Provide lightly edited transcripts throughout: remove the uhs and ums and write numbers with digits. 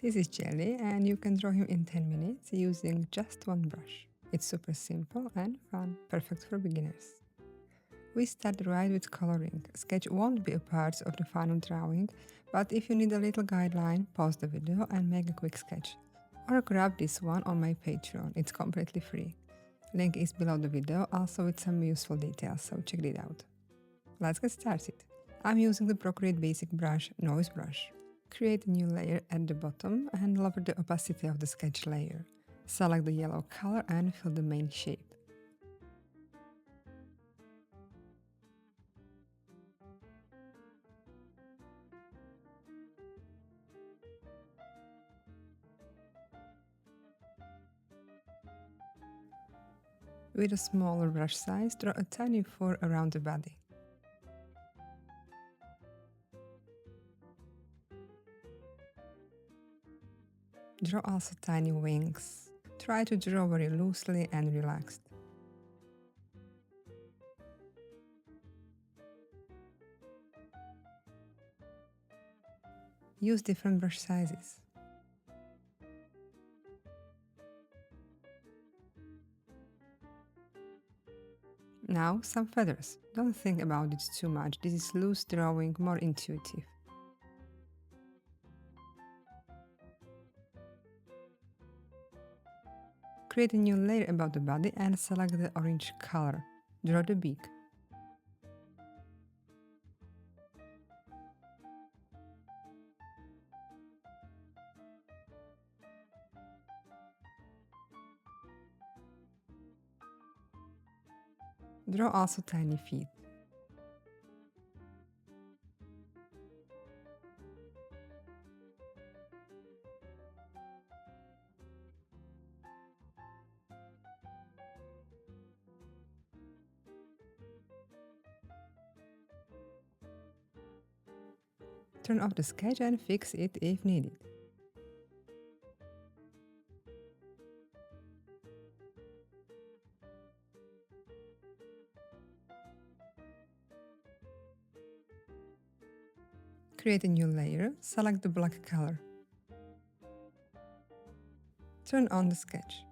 This is Jelly, and you can draw him in 10 minutes using just one brush. It's super simple and fun, perfect for beginners. We start right with coloring. Sketch won't be a part of the final drawing, but if you need a little guideline, pause the video and make a quick sketch. Or grab this one on my Patreon, it's completely free. Link is below the video, also with some useful details, so check it out. Let's get started. I'm using the Procreate basic brush, Noise Brush. Create a new layer at the bottom and lower the opacity of the sketch layer. Select the yellow color and fill the main shape. With a smaller brush size, draw a tiny fur around the body. Draw also tiny wings. Try to draw very loosely and relaxed. Use different brush sizes. Now, some feathers. Don't think about it too much, this is loose drawing, more intuitive. Create a new layer above the body and select the orange color. Draw the beak. Draw also tiny feet. Turn off the sketch and fix it if needed. Create a new layer, select the black color. Turn on the sketch.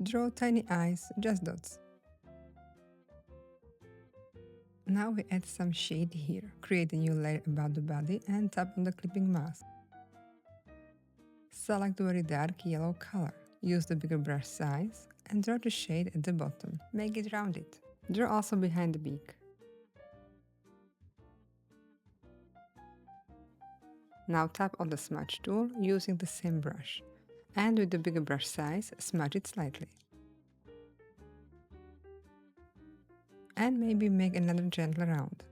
Draw tiny eyes, just dots. Now we add some shade here. Create a new layer above the body and tap on the clipping mask. Select the very dark yellow color. Use the bigger brush size and draw the shade at the bottom. Make it rounded. Draw also behind the beak. Now tap on the smudge tool using the same brush. And with the bigger brush size, smudge it slightly. And maybe make another gentle round.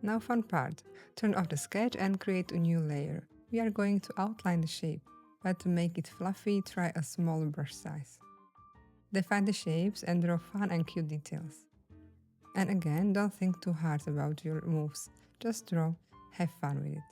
Now fun part, turn off the sketch and create a new layer. We are going to outline the shape, but to make it fluffy, try a smaller brush size. Define the shapes and draw fun and cute details. And again, don't think too hard about your moves, just draw, have fun with it.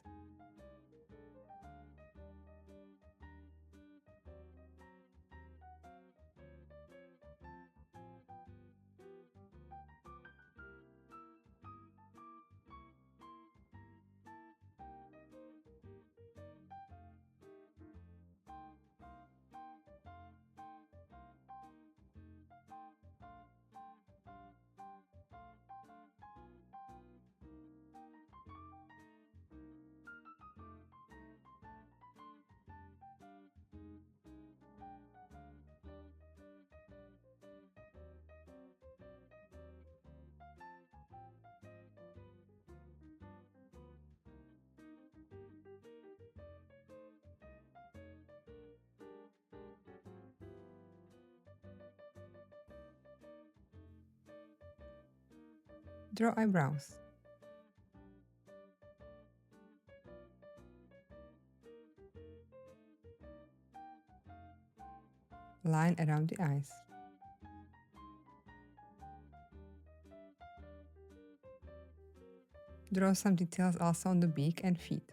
Draw eyebrows. Line around the eyes. Draw some details also on the beak and feet.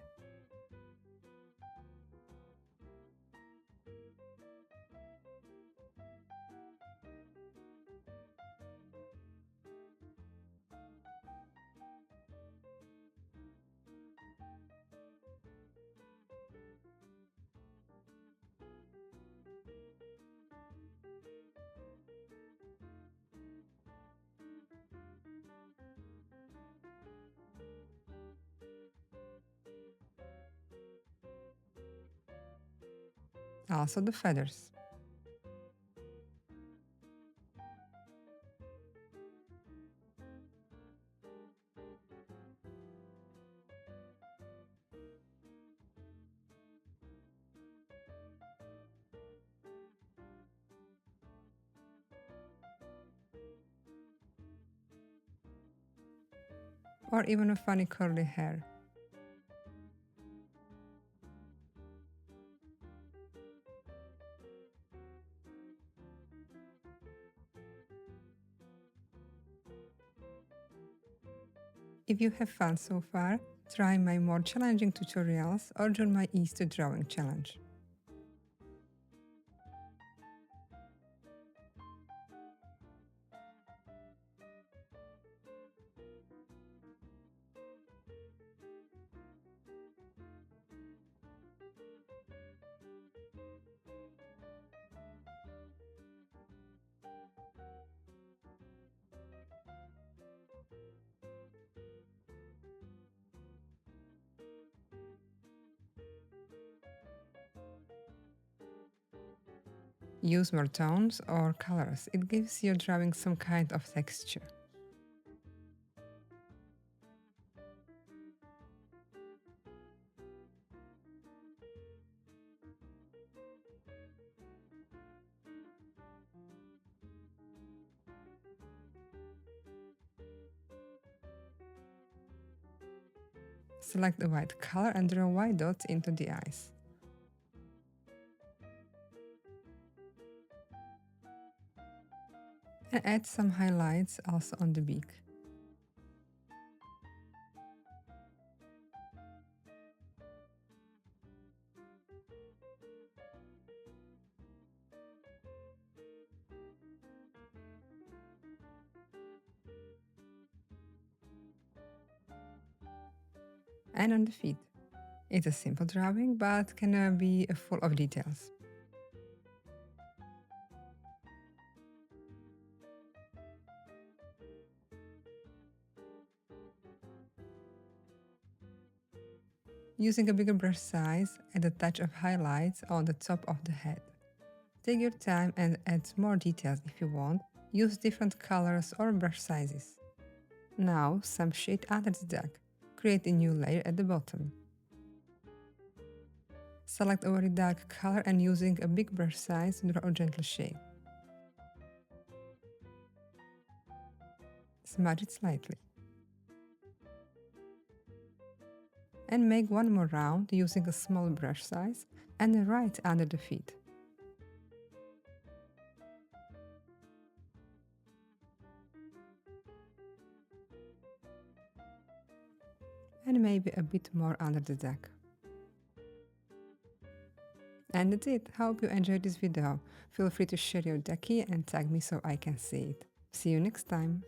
Also the feathers. Or even a funny curly hair. If you have fun so far, try my more challenging tutorials or join my Ease to Drawing challenge. Use more tones or colors, it gives your drawing some kind of texture. Select a white color and draw white dots into the eyes. And add some highlights also on the beak. And on the feet. It's a simple drawing, but can be full of details. Using a bigger brush size, add a touch of highlights on the top of the head. Take your time and add more details if you want. Use different colors or brush sizes. Now, some shade under the duck. Create a new layer at the bottom. Select a very dark color and using a big brush size, draw a gentle shade. Smudge it slightly. And make one more round using a small brush size and right under the feet. And maybe a bit more under the duck. And that's it. Hope you enjoyed this video. Feel free to share your ducky and tag me so I can see it. See you next time.